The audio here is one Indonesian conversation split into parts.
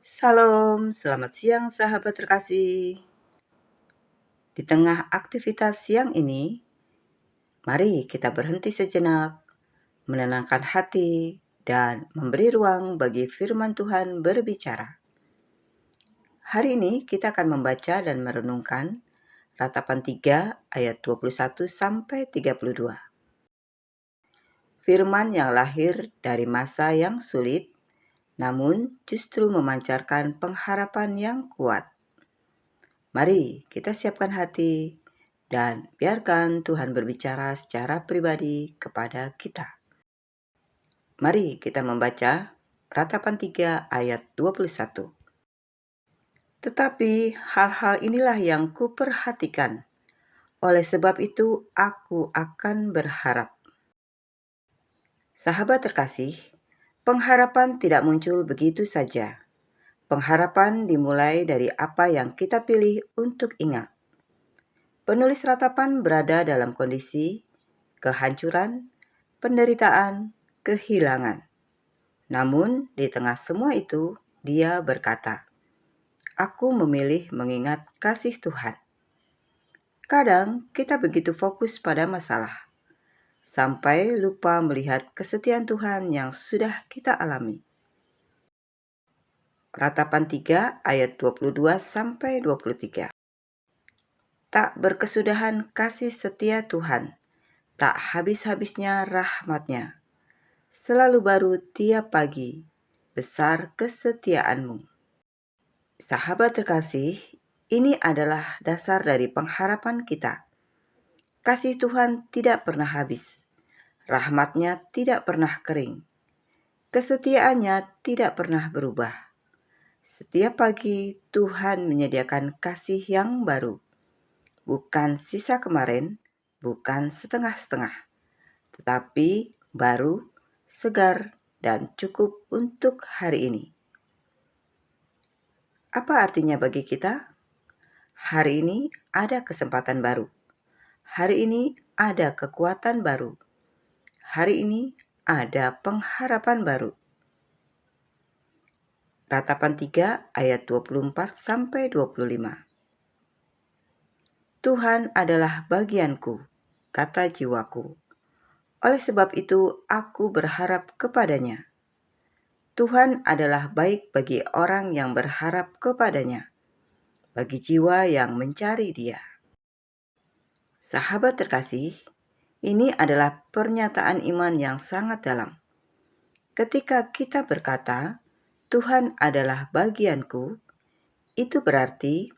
Salam, selamat siang sahabat terkasih. Di tengah aktivitas siang ini, mari kita berhenti sejenak, menenangkan hati, dan memberi ruang bagi firman Tuhan berbicara. Hari ini kita akan membaca dan merenungkan Ratapan 3 ayat 21 sampai 32. Firman yang lahir dari masa yang sulit, namun justru memancarkan pengharapan yang kuat. Mari kita siapkan hati dan biarkan Tuhan berbicara secara pribadi kepada kita. Mari kita membaca Ratapan 3 ayat 21. Tetapi hal-hal inilah yang kuperhatikan. Oleh sebab itu aku akan berharap. Sahabat terkasih, pengharapan tidak muncul begitu saja. Pengharapan dimulai dari apa yang kita pilih untuk ingat. Penulis Ratapan berada dalam kondisi kehancuran, penderitaan, kehilangan. Namun, di tengah semua itu, dia berkata, "Aku memilih mengingat kasih Tuhan." Kadang kita begitu fokus pada masalah, sampai lupa melihat kesetiaan Tuhan yang sudah kita alami. Ratapan 3 ayat 22 sampai 23. Tak berkesudahan kasih setia Tuhan, tak habis-habisnya rahmat-Nya. Selalu baru tiap pagi, besar kesetiaan-Mu. Sahabat terkasih, ini adalah dasar dari pengharapan kita. Kasih Tuhan tidak pernah habis, rahmat-Nya tidak pernah kering, kesetiaannya tidak pernah berubah. Setiap pagi Tuhan menyediakan kasih yang baru, bukan sisa kemarin, bukan setengah-setengah, tetapi baru, segar, dan cukup untuk hari ini. Apa artinya bagi kita? Hari ini ada kesempatan baru. Hari ini ada kekuatan baru. Hari ini ada pengharapan baru. Ratapan 3 ayat 24 sampai 25. Tuhan adalah bagianku, kata jiwaku. Oleh sebab itu aku berharap kepadanya. Tuhan adalah baik bagi orang yang berharap kepadanya, bagi jiwa yang mencari Dia. Sahabat terkasih, ini adalah pernyataan iman yang sangat dalam. Ketika kita berkata, Tuhan adalah bagianku, itu berarti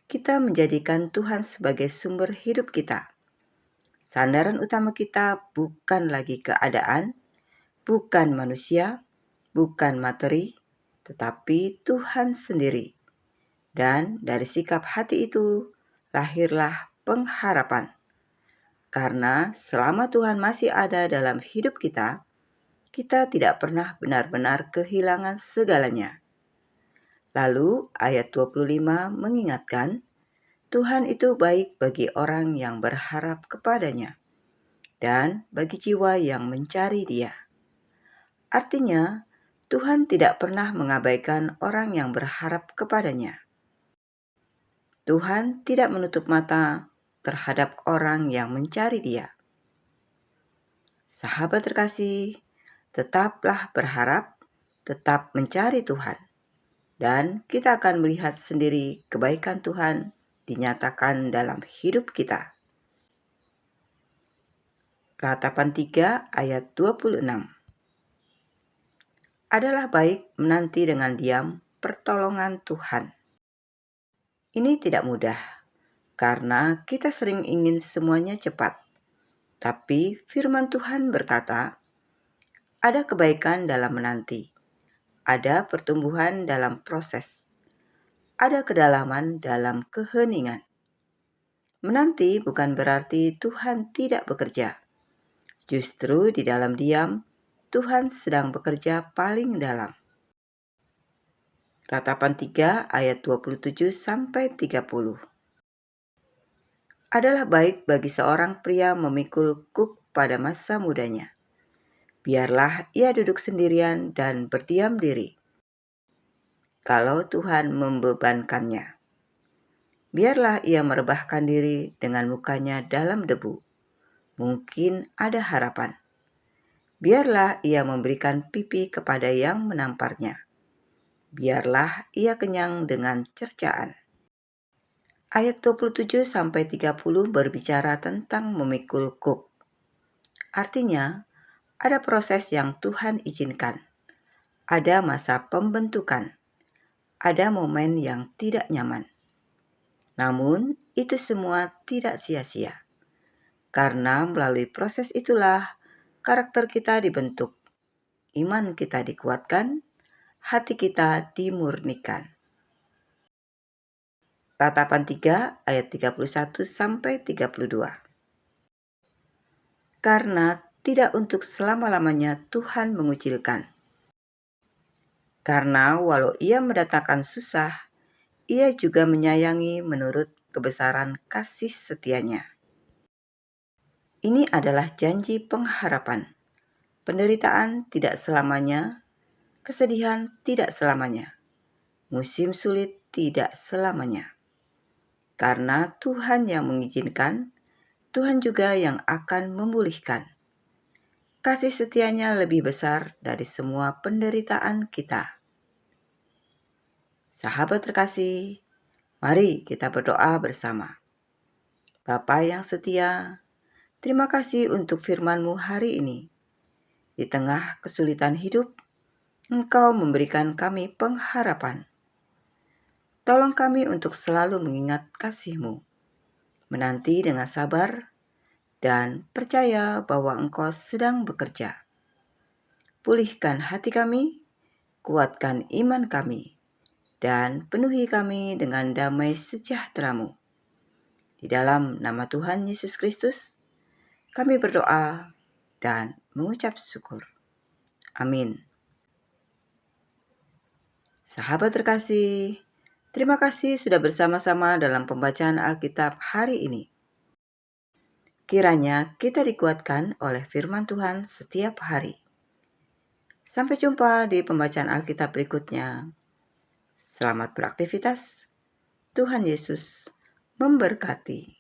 kita menjadikan Tuhan sebagai sumber hidup kita. Sandaran utama kita bukan lagi keadaan, bukan manusia, bukan materi, tetapi Tuhan sendiri. Dan dari sikap hati itu lahirlah pengharapan. Karena selama Tuhan masih ada dalam hidup kita, kita tidak pernah benar-benar kehilangan segalanya. Lalu ayat 25 mengingatkan, Tuhan itu baik bagi orang yang berharap kepadanya dan bagi jiwa yang mencari Dia. Artinya, Tuhan tidak pernah mengabaikan orang yang berharap kepadanya. Tuhan tidak menutup mata terhadap orang yang mencari Dia. Sahabat terkasih, tetaplah berharap, tetap mencari Tuhan, dan kita akan melihat sendiri kebaikan Tuhan dinyatakan dalam hidup kita. Ratapan 3 ayat 26. Adalah baik menanti dengan diam pertolongan Tuhan. Ini tidak mudah, karena kita sering ingin semuanya cepat. Tapi firman Tuhan berkata, ada kebaikan dalam menanti, ada pertumbuhan dalam proses, ada kedalaman dalam keheningan. Menanti bukan berarti Tuhan tidak bekerja. Justru di dalam diam, Tuhan sedang bekerja paling dalam. Ratapan 3 ayat 27 sampai 30. Adalah baik bagi seorang pria memikul kuk pada masa mudanya. Biarlah ia duduk sendirian dan berdiam diri. kalau Tuhan membebankannya. Biarlah ia merebahkan diri dengan mukanya dalam debu. Mungkin ada harapan. Biarlah ia memberikan pipi kepada yang menamparnya. Biarlah ia kenyang dengan cercaan. Ayat 27-30 berbicara tentang memikul kuk. Artinya, ada proses yang Tuhan izinkan. Ada masa pembentukan. Ada momen yang tidak nyaman. Namun, itu semua tidak sia-sia. Karena melalui proses itulah karakter kita dibentuk, iman kita dikuatkan, hati kita dimurnikan. Ratapan 3 ayat 31-32. Karena tidak untuk selama-lamanya Tuhan mengucilkan. Karena walau ia mendatangkan susah, ia juga menyayangi menurut kebesaran kasih setianya. Ini adalah janji pengharapan. Penderitaan tidak selamanya, kesedihan tidak selamanya, musim sulit tidak selamanya. Karena Tuhan yang mengizinkan, Tuhan juga yang akan memulihkan. Kasih setianya lebih besar dari semua penderitaan kita. Sahabat terkasih, mari kita berdoa bersama. Bapa yang setia, terima kasih untuk firman-Mu hari ini. Di tengah kesulitan hidup, Engkau memberikan kami pengharapan. Tolong kami untuk selalu mengingat kasih-Mu, menanti dengan sabar, dan percaya bahwa Engkau sedang bekerja. Pulihkan hati kami, kuatkan iman kami, dan penuhi kami dengan damai sejahtera-Mu. Di dalam nama Tuhan Yesus Kristus, kami berdoa dan mengucap syukur. Amin. Sahabat terkasih, terima kasih sudah bersama-sama dalam pembacaan Alkitab hari ini. Kiranya kita dikuatkan oleh firman Tuhan setiap hari. Sampai jumpa di pembacaan Alkitab berikutnya. Selamat beraktivitas. Tuhan Yesus memberkati.